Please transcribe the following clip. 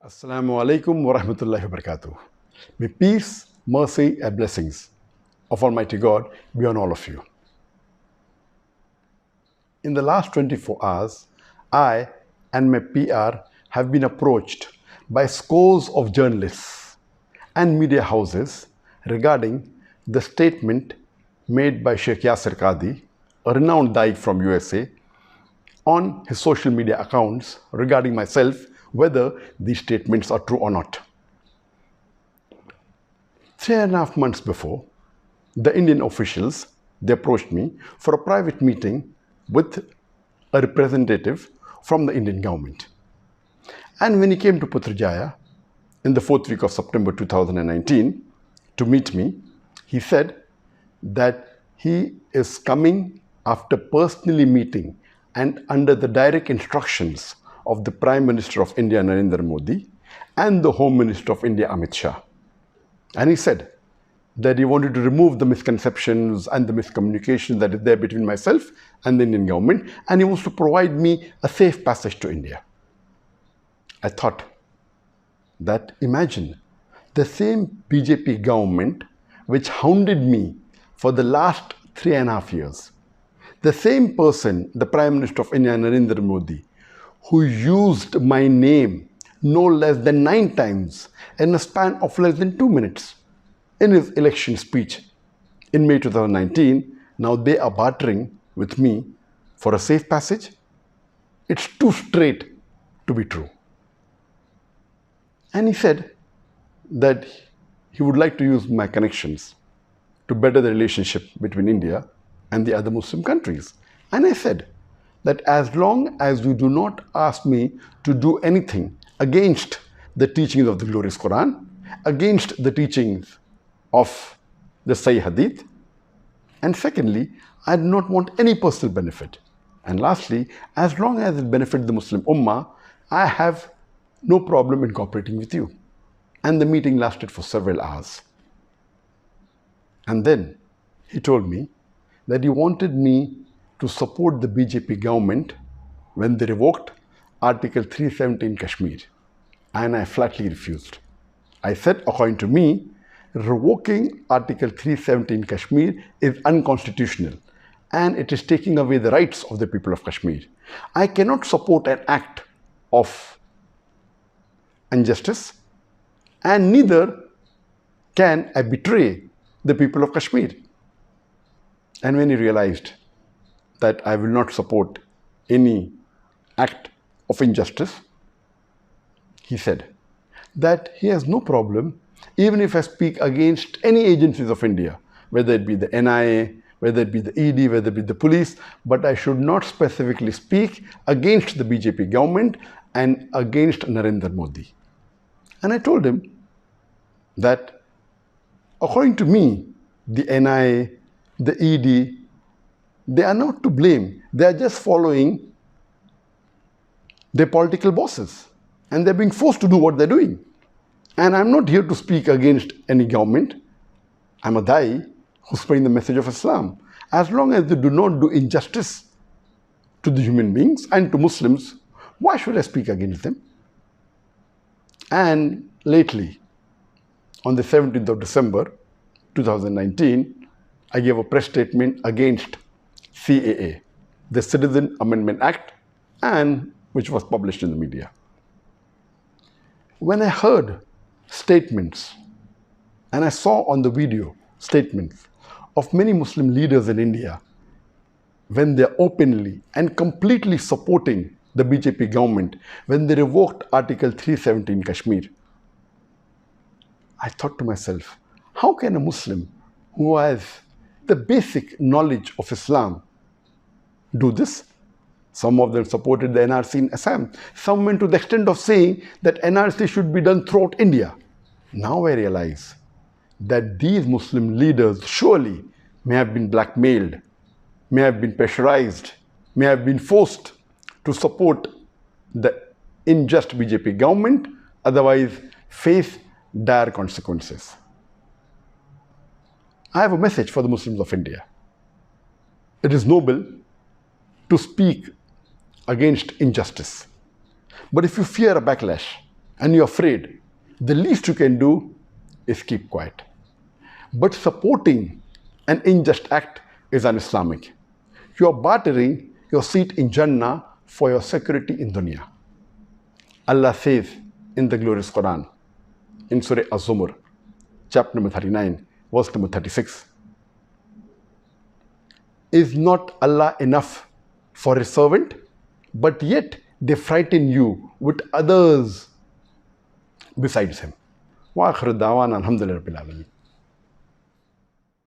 Assalamu alaikum wa rahmatullahi wa barakatuh. May peace, mercy, and blessings of Almighty God be on all of you. In the last 24 hours, I and my PR have been approached by scores of journalists and media houses regarding the statement made by Sheikh Yasir Qadhi, a renowned Daik from USA, on his social media accounts regarding myself, whether these statements are true or not. 3.5 months before, the Indian officials, they approached me for a private meeting with a representative from the Indian government. And when he came to Putrajaya in the 4th week of September 2019 to meet me, he said that he is coming after personally meeting and under the direct instructions of the Prime Minister of India, Narendra Modi, and the Home Minister of India, Amit Shah. And he said that he wanted to remove the misconceptions and the miscommunication that is there between myself and the Indian government, and he wants to provide me a safe passage to India. I thought that imagine the same BJP government which hounded me for the last 3.5 years, the same person, the Prime Minister of India, Narendra Modi, who used my name no less than 9 times in a span of less than 2 minutes in his election speech in May 2019, now they are bartering with me for a safe passage? It's too straight to be true. And he said that he would like to use my connections to better the relationship between India and the other Muslim countries. And I said that as long as you do not ask me to do anything against the teachings of the glorious Quran, against the teachings of the Sahih Hadith, and secondly, I do not want any personal benefit. And lastly, as long as it benefits the Muslim Ummah, I have no problem in cooperating with you. And the meeting lasted for several hours. And then he told me that he wanted me to support the BJP government when they revoked Article 370 in Kashmir. And I flatly refused. I said, according to me, revoking Article 370 in Kashmir is unconstitutional and it is taking away the rights of the people of Kashmir. I cannot support an act of injustice, and neither can I betray the people of Kashmir. And when he realized that I will not support any act of injustice, he said that he has no problem even if I speak against any agencies of India, whether it be the NIA, whether it be the ED, whether it be the police, but I should not specifically speak against the BJP government and against Narendra Modi. And I told him that according to me, the NIA, the ED, they are not to blame. They are just following their political bosses and they're being forced to do what they're doing. And I'm not here to speak against any government. I'm a Dai who's spreading the message of Islam. As long as they do not do injustice to the human beings and to Muslims, why should I speak against them? And lately, on the 17th of December 2019, I gave a press statement against CAA, the Citizen Amendment Act, and which was published in the media. When I heard statements and I saw on the video statements of many Muslim leaders in India when they are openly and completely supporting the BJP government when they revoked Article 370 in Kashmir, I thought to myself, how can a Muslim who has the basic knowledge of Islam do this? Some of them supported the NRC in Assam. Some went to the extent of saying that NRC should be done throughout India. Now I realize that these Muslim leaders surely may have been blackmailed, may have been pressurized, may have been forced to support the unjust BJP government, otherwise face dire consequences. I have a message for the Muslims of India. It is noble to speak against injustice. But if you fear a backlash, and you're afraid, the least you can do is keep quiet. But supporting an unjust act is un-Islamic. You are bartering your seat in Jannah for your security in dunya. Allah says in the glorious Quran, in Surah Az-Zumar, chapter number 39, verse number 36, is not Allah enough for His servant? But yet they frighten you with others besides Him. Wa akhiru da'wana alhamdulillahi rabbil alamin.